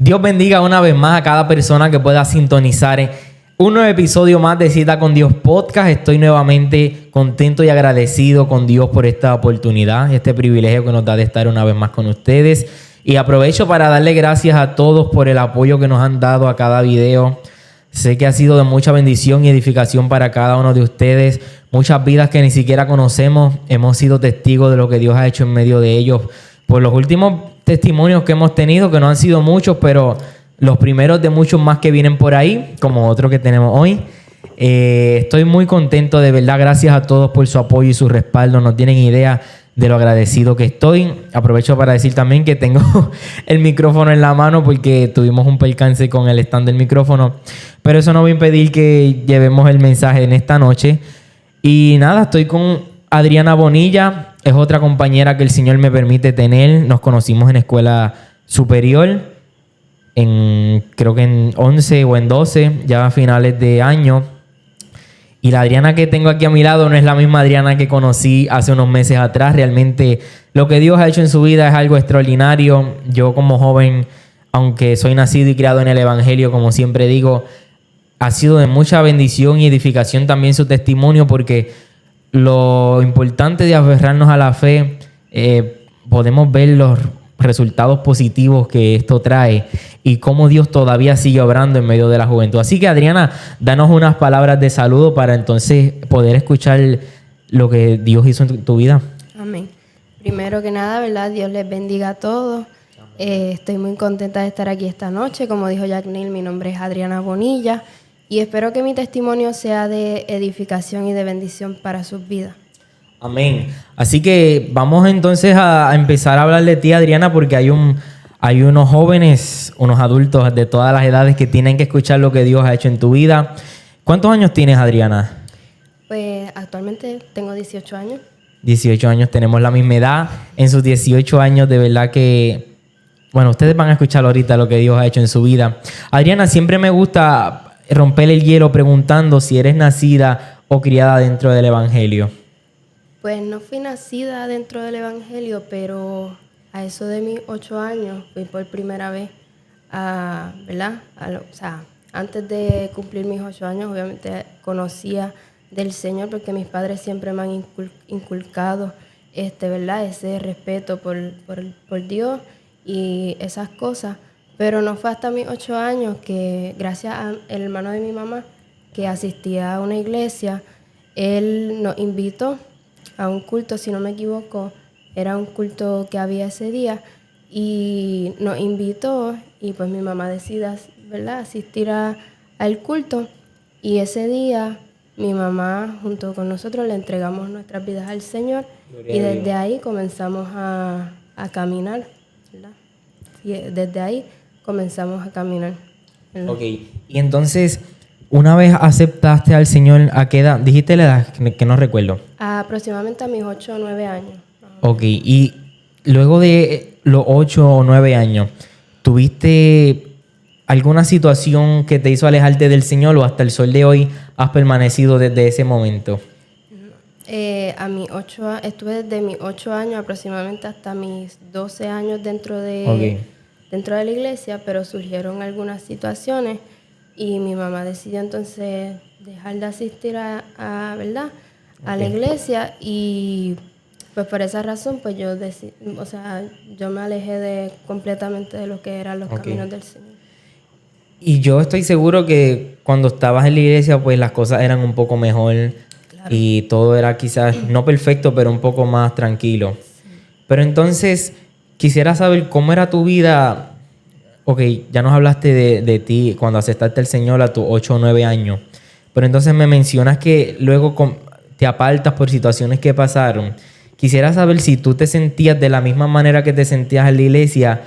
Dios bendiga una vez más a cada persona que pueda sintonizar un nuevo episodio más de Cita con Dios Podcast. Estoy nuevamente contento y agradecido con Dios por esta oportunidad, este privilegio que nos da de estar una vez más con ustedes. Y aprovecho para darle gracias a todos por el apoyo que nos han dado a cada video. Sé que ha sido de mucha bendición y edificación para cada uno de ustedes. Muchas vidas que ni siquiera conocemos, hemos sido testigos de lo que Dios ha hecho en medio de ellos. Por los últimos testimonios que hemos tenido, que no han sido muchos, pero los primeros de muchos más que vienen por ahí, como otro que tenemos hoy. Estoy muy contento, de verdad. Gracias a todos por su apoyo y su respaldo. No tienen idea de lo agradecido que estoy. Aprovecho para decir también que tengo el micrófono en la mano porque tuvimos un percance con el stand del micrófono. Pero eso no va a impedir que llevemos el mensaje en esta noche. Y nada, estoy con Adriana Bonilla. Es otra compañera que el Señor me permite tener. Nos conocimos en escuela superior, creo que en 11 o en 12, ya a finales de año. Y la Adriana que tengo aquí a mi lado no es la misma Adriana que conocí hace unos meses atrás. Realmente lo que Dios ha hecho en su vida es algo extraordinario. Yo como joven, aunque soy nacido y criado en el Evangelio, como siempre digo, ha sido de mucha bendición y edificación también su testimonio, porque lo importante de aferrarnos a la fe, podemos ver los resultados positivos que esto trae y cómo Dios todavía sigue obrando en medio de la juventud. Así que, Adriana, danos unas palabras de saludo para entonces poder escuchar lo que Dios hizo en tu vida. Amén. Primero que nada, ¿verdad? Dios les bendiga a todos. Estoy muy contenta de estar aquí esta noche. Como dijo Jack Neal, mi nombre es Adriana Bonilla y espero que mi testimonio sea de edificación y de bendición para sus vidas. Amén. Así que vamos entonces a empezar a hablar de ti, Adriana, porque hay unos jóvenes, unos adultos de todas las edades que tienen que escuchar lo que Dios ha hecho en tu vida. ¿Cuántos años tienes, Adriana? Pues actualmente tengo 18 años. 18 años, tenemos la misma edad. En sus 18 años, de verdad que, bueno, ustedes van a escuchar ahorita lo que Dios ha hecho en su vida. Adriana, siempre me gusta romper el hielo preguntando si eres nacida o criada dentro del Evangelio. Pues no fui nacida dentro del Evangelio, pero a eso de mis 8 años fui por primera vez ¿verdad? Antes de cumplir mis 8 años, obviamente conocía del Señor porque mis padres siempre me han inculcado ¿verdad? Ese respeto por Dios y esas cosas. Pero no fue hasta mis 8 años que, gracias al hermano de mi mamá, que asistía a una iglesia, él nos invitó a un culto, si no me equivoco, era un culto que había ese día, y nos invitó, y pues mi mamá decide, ¿verdad?, asistir al culto, y ese día mi mamá junto con nosotros le entregamos nuestras vidas al Señor. Gloria y desde ahí comenzamos a caminar, ¿verdad? Y desde ahí comenzamos a caminar, ¿verdad? Ok, y entonces, una vez aceptaste al Señor, ¿a qué edad? Dijiste la edad, que no recuerdo. Aproximadamente a mis 8 o 9 años. Ok, y luego de los 8 o 9 años, ¿tuviste alguna situación que te hizo alejarte del Señor o hasta el sol de hoy has permanecido desde ese momento? Estuve desde mis 8 años aproximadamente hasta mis 12 años dentro de la iglesia, pero surgieron algunas situaciones y mi mamá decidió entonces dejar de asistir ¿verdad?, a la iglesia, y pues por esa razón pues yo me alejé completamente de lo que eran los caminos del Señor. Y yo estoy seguro que cuando estabas en la iglesia pues las cosas eran un poco mejor. Claro. Y todo era quizás no perfecto, pero un poco más tranquilo. Sí. Pero entonces quisiera saber cómo era tu vida. Ok, ya nos hablaste de ti cuando aceptaste al Señor a tus 8 o 9 años. Pero entonces me mencionas que luego te apartas por situaciones que pasaron. Quisiera saber si tú te sentías de la misma manera que te sentías en la iglesia,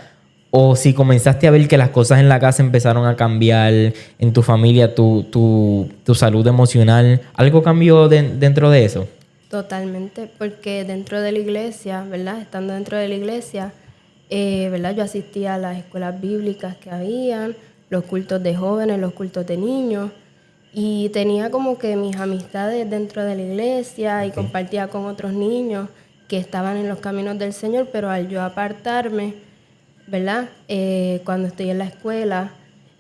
o si comenzaste a ver que las cosas en la casa empezaron a cambiar, en tu familia, tu salud emocional. ¿Algo cambió dentro de eso? Totalmente, porque dentro de la iglesia, ¿verdad?, estando dentro de la iglesia, ¿verdad?, yo asistía a las escuelas bíblicas que habían, los cultos de jóvenes, los cultos de niños, y tenía como que mis amistades dentro de la iglesia y compartía con otros niños que estaban en los caminos del Señor, pero al yo apartarme, ¿verdad? Cuando estoy en la escuela,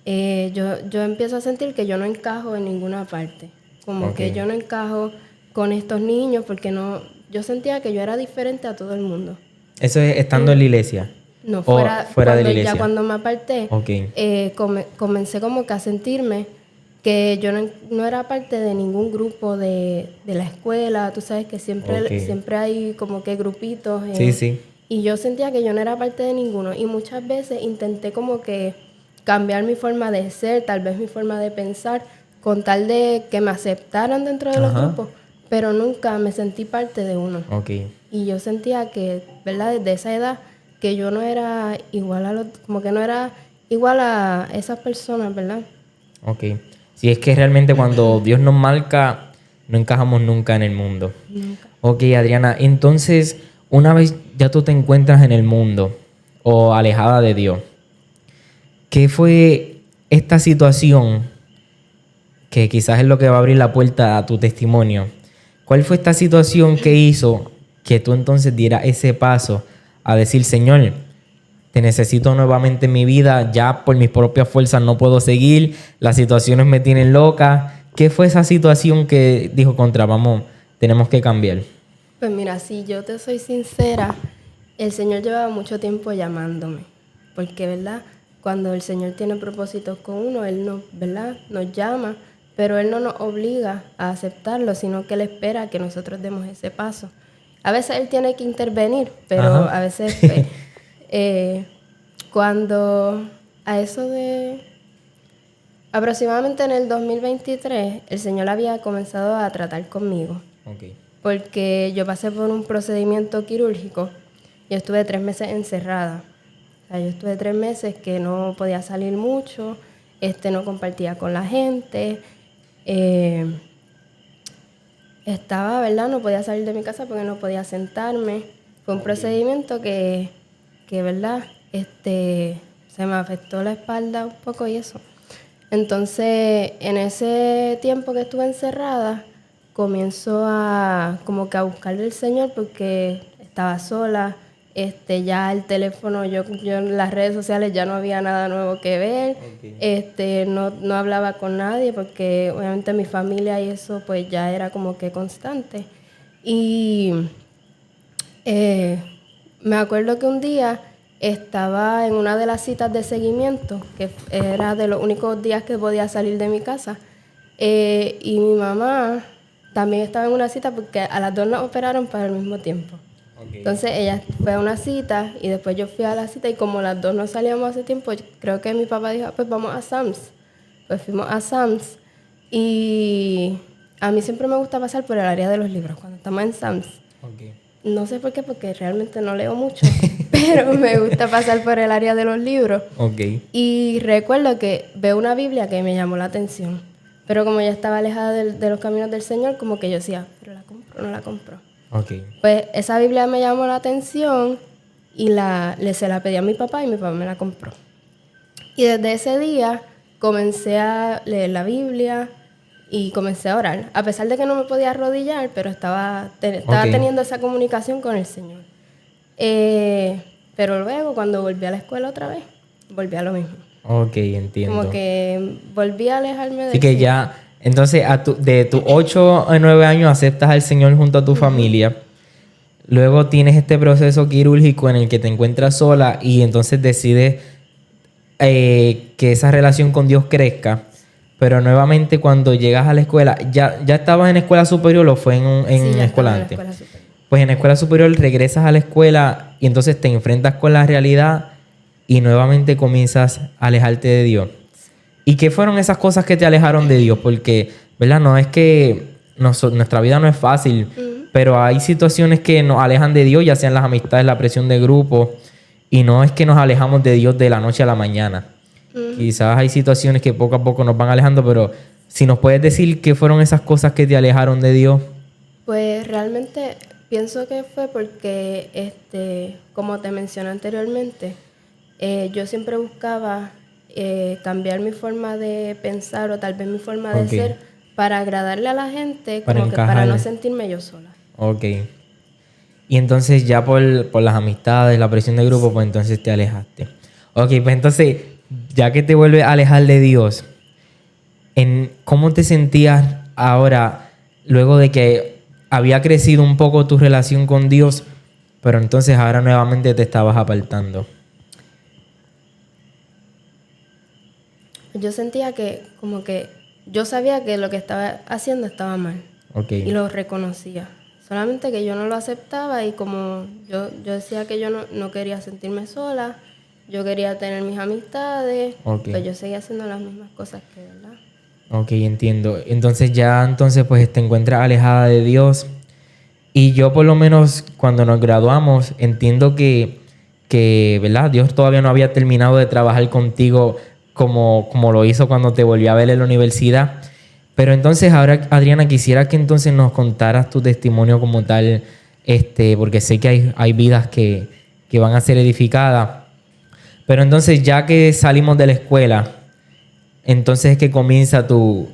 yo empiezo a sentir que yo no encajo en ninguna parte. Como que yo no encajo con estos niños porque yo sentía que yo era diferente a todo el mundo. ¿Eso es estando en la iglesia? No, ¿O fuera de la iglesia? Ya cuando me aparté, comencé como que a sentirme que yo no era parte de ningún grupo de la escuela. Tú sabes que siempre hay como que grupitos. Sí. Y yo sentía que yo no era parte de ninguno. Y muchas veces intenté como que cambiar mi forma de ser, tal vez mi forma de pensar, con tal de que me aceptaran dentro de los grupos. Pero nunca me sentí parte de uno. Y yo sentía que, ¿verdad? Desde esa edad, que yo no era igual como que no era igual a esas personas, ¿verdad? Si es que realmente cuando Dios nos marca, no encajamos nunca en el mundo. Nunca. Adriana, entonces, una vez ya tú te encuentras en el mundo o alejada de Dios, ¿qué fue esta situación que quizás es lo que va a abrir la puerta a tu testimonio? ¿Cuál fue esta situación que hizo que tú entonces dieras ese paso a decir, Señor, te necesito nuevamente en mi vida, ya por mis propias fuerzas no puedo seguir, las situaciones me tienen loca? ¿Qué fue esa situación que dijo vamos, tenemos que cambiar? Pues mira, si yo te soy sincera, el Señor llevaba mucho tiempo llamándome, porque, ¿verdad? Cuando el Señor tiene propósitos con uno, Él nos llama, pero Él no nos obliga a aceptarlo, sino que Él espera que nosotros demos ese paso. A veces Él tiene que intervenir, pero a veces cuando a eso de aproximadamente en el 2023, el Señor había comenzado a tratar conmigo. Porque yo pasé por un procedimiento quirúrgico. Yo estuve 3 meses encerrada. O sea, yo estuve 3 meses que no podía salir mucho, no compartía con la gente. Estaba, ¿verdad? No podía salir de mi casa porque no podía sentarme. Fue un procedimiento que ¿verdad? Se me afectó la espalda un poco y eso. Entonces, en ese tiempo que estuve encerrada, comienzo como que a buscar del Señor porque estaba sola. Ya el teléfono, yo en las redes sociales ya no había nada nuevo que ver. No hablaba con nadie porque obviamente mi familia y eso pues ya era como que constante. Y me acuerdo que un día estaba en una de las citas de seguimiento, que era de los únicos días que podía salir de mi casa, y mi mamá también estaba en una cita porque a las dos nos operaron para el mismo tiempo. Entonces ella fue a una cita y después yo fui a la cita y como las dos no salíamos hace tiempo, creo que mi papá dijo, pues vamos a Sam's. Pues fuimos a Sam's y a mí siempre me gusta pasar por el área de los libros cuando estamos en Sam's. No sé por qué, porque realmente no leo mucho, pero me gusta pasar por el área de los libros. Y recuerdo que veo una Biblia que me llamó la atención, pero como ya estaba alejada de los caminos del Señor, como que yo decía, pero la compro, no la compro. Pues esa Biblia me llamó la atención y se la pedí a mi papá y mi papá me la compró. Y desde ese día comencé a leer la Biblia y comencé a orar. A pesar de que no me podía arrodillar, pero estaba teniendo esa comunicación con el Señor. Pero luego, cuando volví a la escuela otra vez, volví a lo mismo. Entiendo. Como que volví a alejarme de... Así que ya, entonces, de tus 8 a 9 años aceptas al Señor junto a tu familia. Luego tienes este proceso quirúrgico en el que te encuentras sola y entonces decides que esa relación con Dios crezca. Pero nuevamente cuando llegas a la escuela, ¿ya estabas en escuela superior o fue en escuela antes? Pues en la escuela superior regresas a la escuela y entonces te enfrentas con la realidad y nuevamente comienzas a alejarte de Dios. ¿Y qué fueron esas cosas que te alejaron de Dios? Porque, ¿verdad? No es que nuestra vida no es fácil, pero hay situaciones que nos alejan de Dios, ya sean las amistades, la presión de grupo, y no es que nos alejamos de Dios de la noche a la mañana. Quizás hay situaciones que poco a poco nos van alejando, pero si nos puedes decir qué fueron esas cosas que te alejaron de Dios. Pues realmente pienso que fue porque, como te mencioné anteriormente, yo siempre buscaba cambiar mi forma de pensar o tal vez mi forma de ser para agradarle a la gente, como que para no sentirme yo sola. Y entonces ya por las amistades, la presión de grupo, pues entonces te alejaste. Ok, pues entonces, ya que te vuelves a alejar de Dios, ¿cómo te sentías ahora, luego de que había crecido un poco tu relación con Dios, pero entonces ahora nuevamente te estabas apartando? Yo sentía que como que yo sabía que lo que estaba haciendo estaba mal Ok, y lo reconocía. Solamente que yo no lo aceptaba y como yo decía que yo no quería sentirme sola, yo quería tener mis amistades, ok. pues yo seguía haciendo las mismas cosas que, ¿verdad? Ok, entiendo. Entonces pues te encuentras alejada de Dios. Y yo por lo menos cuando nos graduamos entiendo que ¿verdad? Dios todavía no había terminado de trabajar contigo como lo hizo cuando te volví a ver en la universidad. Pero entonces ahora, Adriana, quisiera que entonces nos contaras tu testimonio como tal, porque sé que hay vidas que van a ser edificadas. Pero entonces ya que salimos de la escuela, entonces es que comienza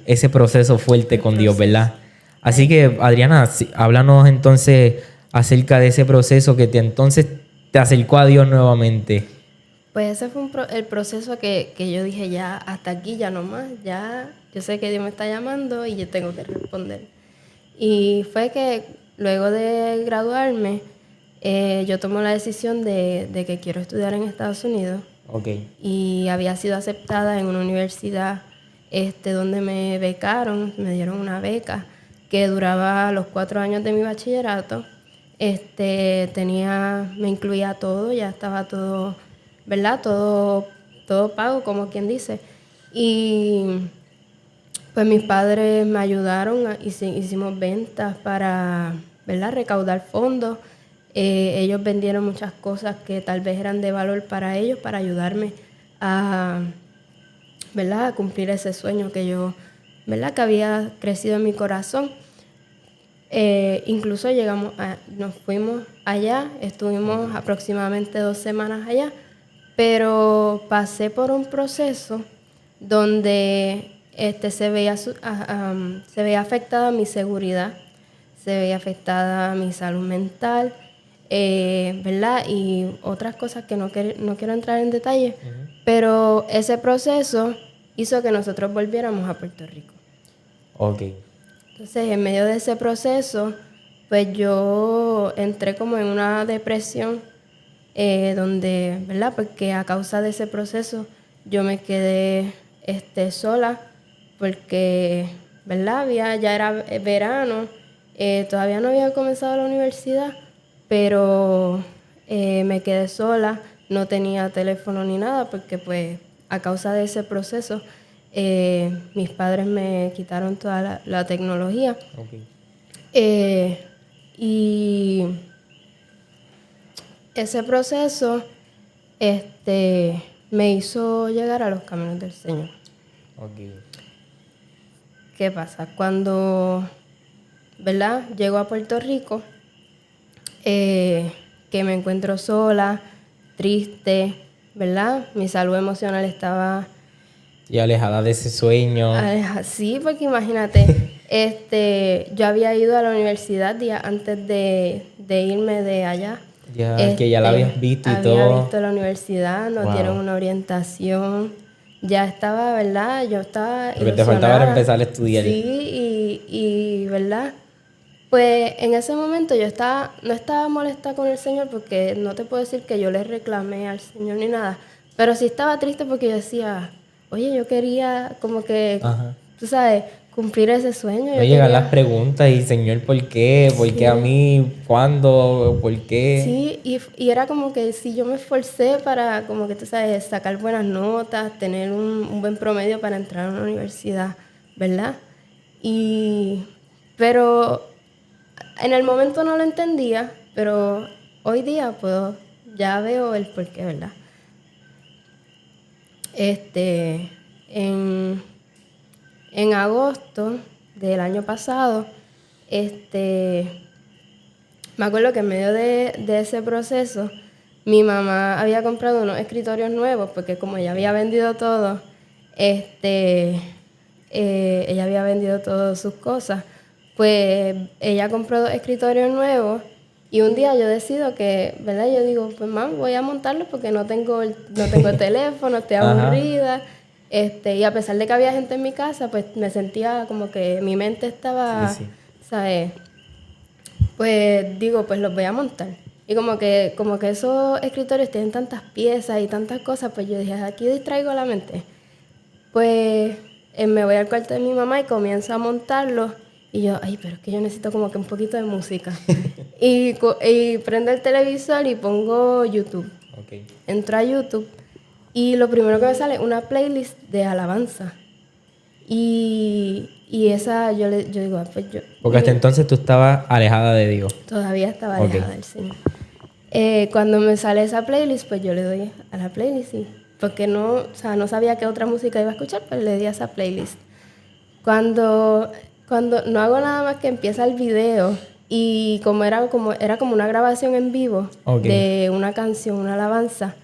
ese proceso fuerte El con Dios, proceso. ¿verdad? Así que, Adriana, háblanos entonces acerca de ese proceso que entonces te acercó a Dios nuevamente. Pues ese fue el proceso que yo dije, ya hasta aquí, ya no más, ya yo sé que Dios me está llamando y yo tengo que responder. Y fue que luego de graduarme, yo tomé la decisión de que quiero estudiar en Estados Unidos Ok, y había sido aceptada en una universidad donde me becaron, me dieron una beca que duraba los 4 años de mi bachillerato. Me incluía todo, ya estaba todo, ¿verdad? Todo pago, como quien dice. Y pues mis padres me ayudaron, hicimos ventas para, ¿verdad? Recaudar fondos. Ellos vendieron muchas cosas que tal vez eran de valor para ellos, para ayudarme a, ¿verdad? A cumplir ese sueño que yo, ¿verdad? Que había crecido en mi corazón. Incluso nos fuimos allá, estuvimos aproximadamente 2 semanas allá, pero pasé por un proceso donde se veía afectada mi seguridad, se veía afectada mi salud mental, ¿verdad? Y otras cosas que no quiero entrar en detalle, pero ese proceso hizo que nosotros volviéramos a Puerto Rico. ok, Entonces, en medio de ese proceso, pues yo entré como en una depresión donde, ¿verdad? Porque a causa de ese proceso yo me quedé sola porque, ¿verdad? Ya era verano, todavía no había comenzado la universidad, pero me quedé sola, no tenía teléfono ni nada porque pues a causa de ese proceso mis padres me quitaron toda la tecnología. ok. Eh, y ese proceso me hizo llegar a los caminos del Señor. Ok. ¿Qué pasa? Cuando, ¿verdad? Llego a Puerto Rico, que me encuentro sola, triste, ¿verdad? Mi salud emocional estaba Y alejada de ese sueño, así, porque imagínate, yo había ido a la universidad días antes de irme de allá. ya que ya la habías visto y Había todo. visto la universidad, nos dieron Wow. una orientación. Ya estaba, ¿verdad? Yo estaba Lo que te faltaba era ilusionada. empezar a estudiar. Sí, ¿verdad? Pues en ese momento no estaba molesta con el Señor porque no te puedo decir que yo le reclamé al Señor ni nada, pero sí estaba triste porque yo decía, oye, yo quería como que, Ajá. tú sabes, cumplir ese sueño, No yo llegan las quería, preguntas y Señor, ¿por qué? ¿Por qué a sí, mí? ¿Cuándo? ¿Por qué? sí, y era como que si yo me esforcé para, como que tú sabes, sacar buenas notas, tener un buen promedio para entrar a una universidad, ¿verdad? Pero en el momento no lo entendía, pero hoy día ya veo el porqué, ¿verdad? Este, en, en agosto del año pasado, me acuerdo que en medio de ese proceso, mi mamá había comprado unos escritorios nuevos, porque como ella había vendido todo, ella había vendido todas sus cosas, pues ella compró 2 escritorios nuevos Y un día yo decido que, ¿verdad? Yo digo, pues mam, voy a montarlo porque no tengo teléfono, estoy aburrida. Y a pesar de que había gente en mi casa, pues me sentía como que mi mente estaba, ¿sabes? Pues digo, pues los voy a montar. Y como que esos escritorios tienen tantas piezas y tantas cosas, pues yo dije, aquí distraigo la mente. Pues me voy al cuarto de mi mamá y comienzo a montarlo. Y yo, ay, pero es que yo necesito como que un poquito de música. y prendo el televisor y pongo YouTube. Okay. Entro a YouTube y lo primero que me sale es una playlist de alabanza. Y esa yo digo, pues yo... Porque hasta entonces tú estabas alejada de Dios. Todavía estaba alejada del Señor. Cuando me sale esa playlist, pues yo le doy a la playlist, porque no sabía qué otra música iba a escuchar, pues le di a esa playlist. Cuando no hago nada más que empieza el video, y era como una grabación en vivo de una canción, una alabanza,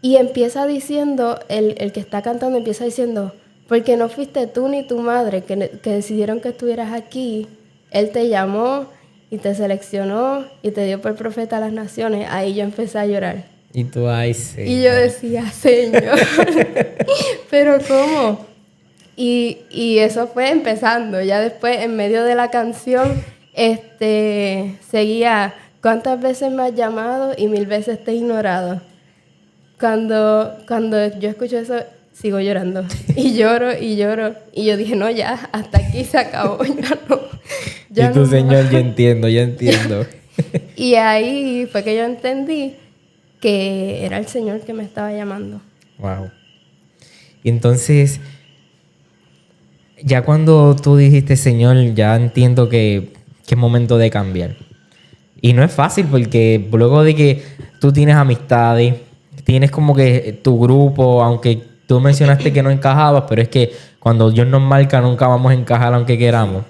y empieza diciendo, el que está cantando empieza diciendo, porque no fuiste tú ni tu madre que decidieron que estuvieras aquí, Él te llamó y te seleccionó y te dio por profeta a las naciones. Ahí yo empecé a llorar. Y tú, ay, Señor. Y yo decía, Señor, ¿pero cómo? Y eso fue empezando. Ya después, en medio de la canción, seguía, ¿cuántas veces me has llamado y 1000 veces te he ignorado? Cuando yo escucho eso, sigo llorando. Y lloro y lloro. Y yo dije, no, ya, hasta aquí se acabó. Ya y tú, Señor, yo entiendo. Y ahí fue que yo entendí que era el Señor que me estaba llamando. Wow. Y entonces, ya cuando tú dijiste, Señor, ya entiendo que es momento de cambiar. Y no es fácil porque luego de que tú tienes amistades, tienes como que tu grupo, aunque tú mencionaste que no encajabas, pero es que cuando Dios nos marca nunca vamos a encajar aunque queramos.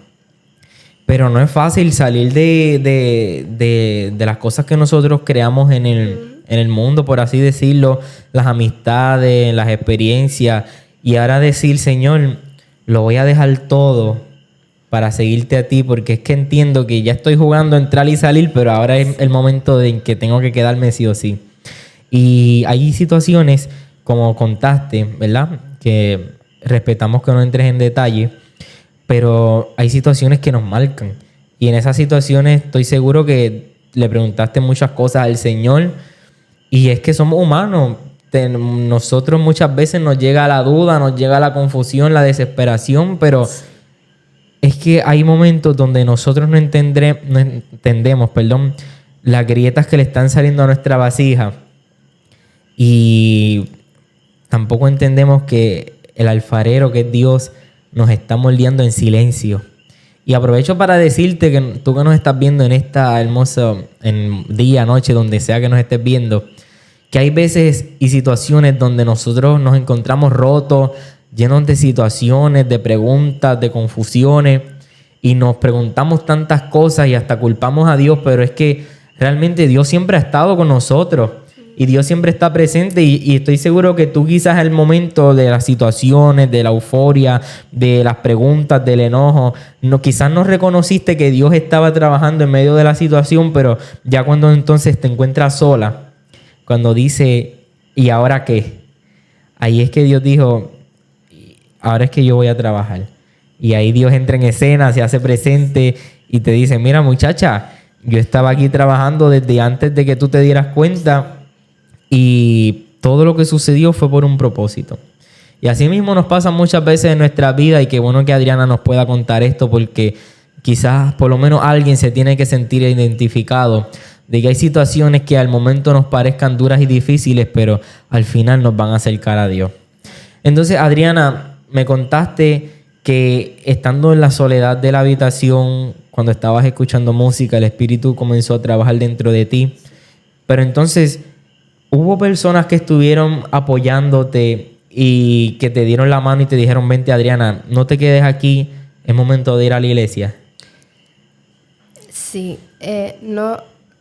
Pero no es fácil salir de las cosas que nosotros creamos en el mundo, por así decirlo, las amistades, las experiencias, y ahora decir, Señor, lo voy a dejar todo para seguirte a ti, porque es que entiendo que ya estoy jugando a entrar y salir, pero ahora es el momento en que tengo que quedarme sí o sí. Y hay situaciones, como contaste, ¿verdad? Que respetamos que no entres en detalle, pero hay situaciones que nos marcan. Y en esas situaciones estoy seguro que le preguntaste muchas cosas al Señor. Y es que somos humanos. Nosotros muchas veces nos llega la duda, nos llega la confusión, la desesperación, pero es que hay momentos donde nosotros no entendemos, las grietas que le están saliendo a nuestra vasija. Y tampoco entendemos que el alfarero, que es Dios, nos está moldeando en silencio. Y aprovecho para decirte que tú que nos estás viendo en esta hermosa día, noche, donde sea que nos estés viendo, que hay veces y situaciones donde nosotros nos encontramos rotos, llenos de situaciones, de preguntas, de confusiones, y nos preguntamos tantas cosas y hasta culpamos a Dios, pero es que realmente Dios siempre ha estado con nosotros. Y Dios siempre está presente y estoy seguro que tú quizás el momento de las situaciones, de la euforia, de las preguntas, del enojo, quizás no reconociste que Dios estaba trabajando en medio de la situación, pero ya cuando entonces te encuentras sola, cuando dice, ¿y ahora qué? Ahí es que Dios dijo, ahora es que yo voy a trabajar. Y ahí Dios entra en escena, se hace presente y te dice, mira muchacha, yo estaba aquí trabajando desde antes de que tú te dieras cuenta. Y todo lo que sucedió fue por un propósito. Y así mismo nos pasa muchas veces en nuestra vida, y qué bueno que Adriana nos pueda contar esto, porque quizás por lo menos alguien se tiene que sentir identificado de que hay situaciones que al momento nos parezcan duras y difíciles, pero al final nos van a acercar a Dios. Entonces, Adriana, me contaste que estando en la soledad de la habitación, cuando estabas escuchando música, el Espíritu comenzó a trabajar dentro de ti. Pero entonces, ¿hubo personas que estuvieron apoyándote y que te dieron la mano y te dijeron, vente Adriana, no te quedes aquí, es momento de ir a la iglesia? Sí,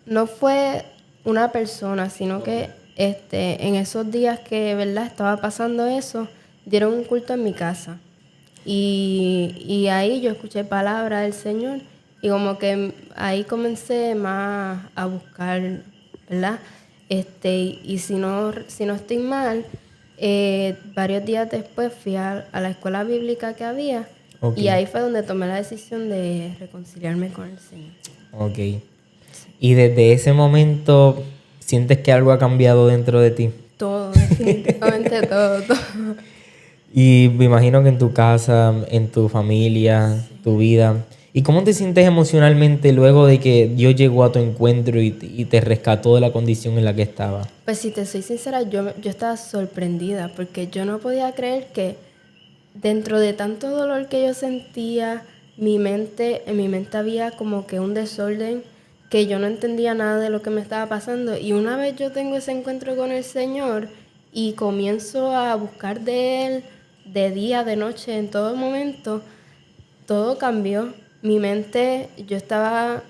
no fue una persona, sino que en esos días que, ¿verdad?, estaba pasando eso, dieron un culto en mi casa. Y ahí yo escuché palabra del Señor Y como que ahí comencé más a buscar, ¿verdad? Y si no estoy mal, varios días después fui a la escuela bíblica que había. Ok. Y ahí fue donde tomé la decisión de reconciliarme con el Señor. Ok. Y desde ese momento, ¿sientes que algo ha cambiado dentro de ti? Todo, definitivamente todo. Y me imagino que en tu casa, en tu familia, tu vida. ¿Y cómo te sientes emocionalmente luego de que Dios llegó a tu encuentro y te rescató de la condición en la que estaba? Pues si te soy sincera, yo estaba sorprendida porque yo no podía creer que dentro de tanto dolor que yo sentía, en mi mente había como que un desorden, que yo no entendía nada de lo que me estaba pasando. Y una vez yo tengo ese encuentro con el Señor y comienzo a buscar de Él, de día, de noche, en todo momento, todo cambió. Mi mente, yo estaba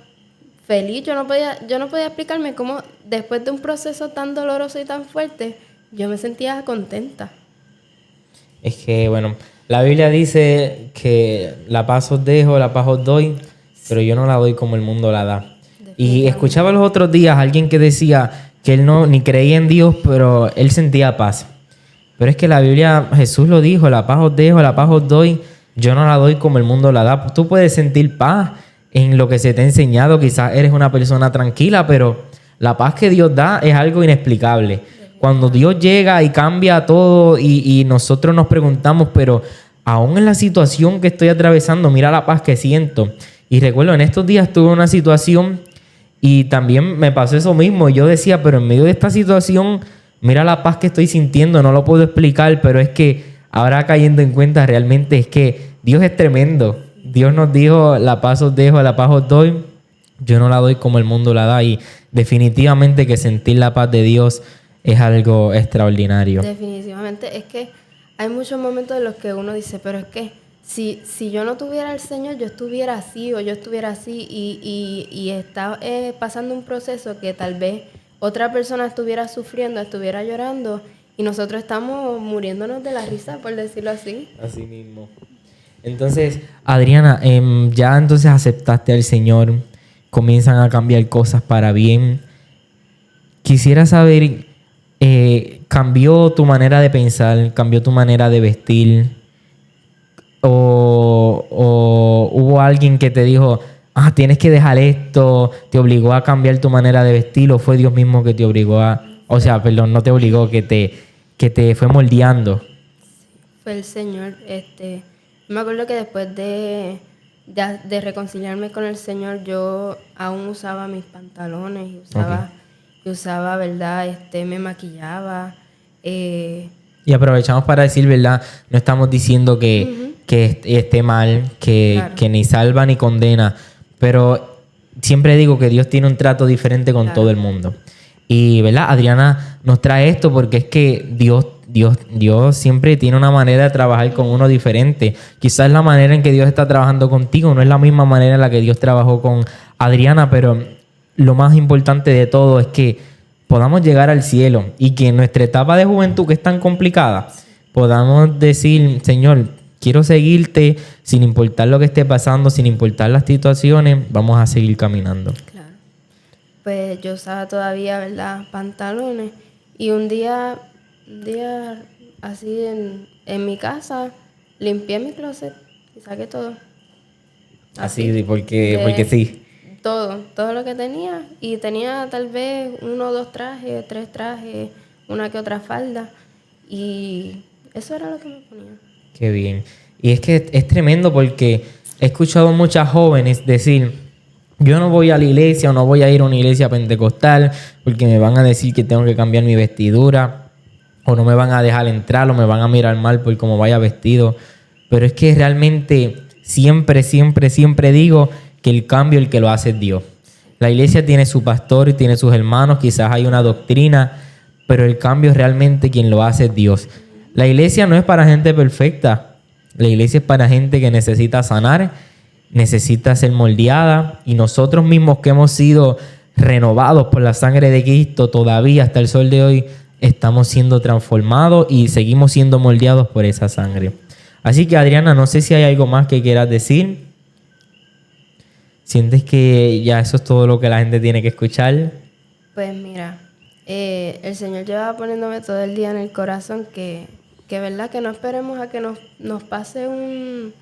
feliz, yo no podía explicarme cómo después de un proceso tan doloroso y tan fuerte, yo me sentía contenta. Es que, bueno, la Biblia dice que la paz os dejo, la paz os doy, pero yo no la doy como el mundo la da. Y escuchaba los otros días a alguien que decía que él no ni creía en Dios, pero él sentía paz. Pero es que la Biblia, Jesús lo dijo, la paz os dejo, la paz os doy, yo no la doy como el mundo la da. Tú puedes sentir paz en lo que se te ha enseñado, quizás eres una persona tranquila, pero la paz que Dios da es algo inexplicable. Cuando Dios llega y cambia todo y nosotros nos preguntamos, pero aún en la situación que estoy atravesando, mira la paz que siento. Y recuerdo, en estos días tuve una situación y también me pasó eso mismo. Y yo decía, pero en medio de esta situación, mira la paz que estoy sintiendo, no lo puedo explicar, pero es que ahora cayendo en cuenta realmente es que Dios es tremendo. Dios nos dijo, la paz os dejo, la paz os doy. Yo no la doy como el mundo la da y definitivamente que sentir la paz de Dios es algo extraordinario. Definitivamente, es que hay muchos momentos en los que uno dice, pero es que si yo no tuviera al Señor, yo estuviera así o yo estuviera así y está pasando un proceso que tal vez otra persona estuviera sufriendo, estuviera llorando y nosotros estamos muriéndonos de la risa, por decirlo así. Así mismo. Entonces, Adriana, ya entonces aceptaste al Señor, comienzan a cambiar cosas para bien. Quisiera saber, ¿cambió tu manera de pensar, cambió tu manera de vestir? ¿O hubo alguien que te dijo, tienes que dejar esto, te obligó a cambiar tu manera de vestir, o fue Dios mismo que te obligó no te obligó, que te fue moldeando? Fue el Señor. Me acuerdo que después de reconciliarme con el Señor, yo aún usaba mis pantalones y usaba, ¿verdad? Me maquillaba. Y aprovechamos para decir, ¿verdad? No estamos diciendo que esté mal, Claro. que ni salva ni condena, pero siempre digo que Dios tiene un trato diferente con todo el mundo. Y, ¿verdad? Adriana nos trae esto porque es que Dios siempre tiene una manera de trabajar con uno diferente. Quizás la manera en que Dios está trabajando contigo no es la misma manera en la que Dios trabajó con Adriana, pero lo más importante de todo es que podamos llegar al cielo y que en nuestra etapa de juventud, que es tan complicada, podamos decir, Señor, quiero seguirte sin importar lo que esté pasando, sin importar las situaciones, vamos a seguir caminando. Claro. Pues yo usaba todavía, ¿verdad? Pantalones. Y un día así en mi casa, limpié mi closet y saqué todo. Así, porque sí. Todo lo que tenía. Y tenía tal vez 1 o 2 trajes, 3 trajes, una que otra falda. Y eso era lo que me ponía. Qué bien. Y es que es tremendo porque he escuchado muchas jóvenes decir, yo no voy a la iglesia o no voy a ir a una iglesia pentecostal porque me van a decir que tengo que cambiar mi vestidura o no me van a dejar entrar o me van a mirar mal por cómo vaya vestido. Pero es que realmente siempre digo que el cambio el que lo hace es Dios. La iglesia tiene su pastor y tiene sus hermanos, quizás hay una doctrina, pero el cambio realmente quien lo hace es Dios. La iglesia no es para gente perfecta. La iglesia es para gente que necesita sanar, necesita ser moldeada, y nosotros mismos que hemos sido renovados por la sangre de Cristo, todavía hasta el sol de hoy estamos siendo transformados y seguimos siendo moldeados por esa sangre. Así que, Adriana, no sé si hay algo más que quieras decir. ¿Sientes que ya eso es todo lo que la gente tiene que escuchar? Pues mira, el Señor lleva poniéndome todo el día en el corazón que verdad que no esperemos a que nos pase un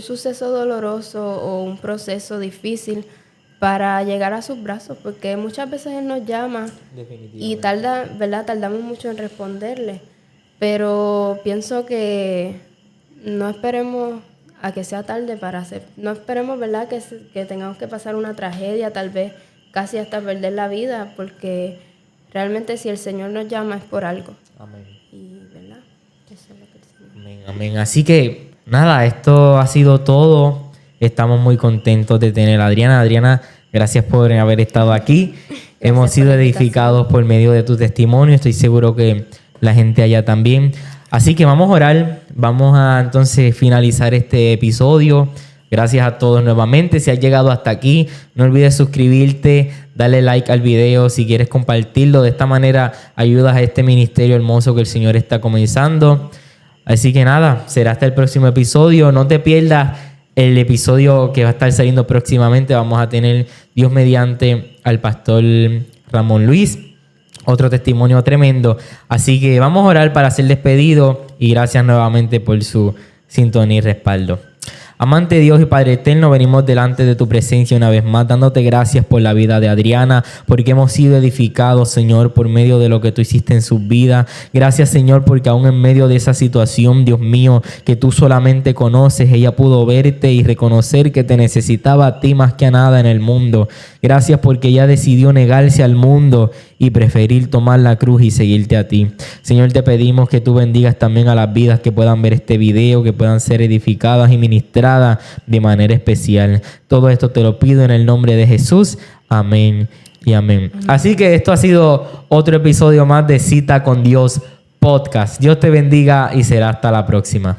suceso doloroso o un proceso difícil para llegar a sus brazos, porque muchas veces Él nos llama y tardamos mucho en responderle, pero pienso que no esperemos a que sea tarde no esperemos, ¿verdad?, que tengamos que pasar una tragedia, tal vez casi hasta perder la vida, porque realmente si el Señor nos llama es por algo. Amén. Y, ¿verdad? Eso es lo que el Señor. Amén, amén. Así que, nada, esto ha sido todo. Estamos muy contentos de tener a Adriana. Adriana, gracias por haber estado aquí. Hemos sido edificados por medio de tu testimonio. Estoy seguro que la gente allá también. Así que vamos a orar. Vamos a entonces finalizar este episodio. Gracias a todos nuevamente. Si has llegado hasta aquí, no olvides suscribirte, darle like al video si quieres compartirlo. De esta manera ayudas a este ministerio hermoso que el Señor está comenzando. Así que nada, será hasta el próximo episodio. No te pierdas el episodio que va a estar saliendo próximamente. Vamos a tener, Dios mediante, al pastor Ramón Luis. Otro testimonio tremendo. Así que vamos a orar para ser despedido y gracias nuevamente por su sintonía y respaldo. Amante Dios y Padre eterno, venimos delante de tu presencia una vez más, dándote gracias por la vida de Adriana, porque hemos sido edificados, Señor, por medio de lo que tú hiciste en sus vidas. Gracias, Señor, porque aún en medio de esa situación, Dios mío, que tú solamente conoces, ella pudo verte y reconocer que te necesitaba a ti más que a nada en el mundo. Gracias porque ella decidió negarse al mundo y preferir tomar la cruz y seguirte a ti. Señor, te pedimos que tú bendigas también a las vidas que puedan ver este video, que puedan ser edificadas y ministradas de manera especial. Todo esto te lo pido en el nombre de Jesús. Amén y amén. Así que esto ha sido otro episodio más de Cita con Dios Podcast. Dios te bendiga y será hasta la próxima.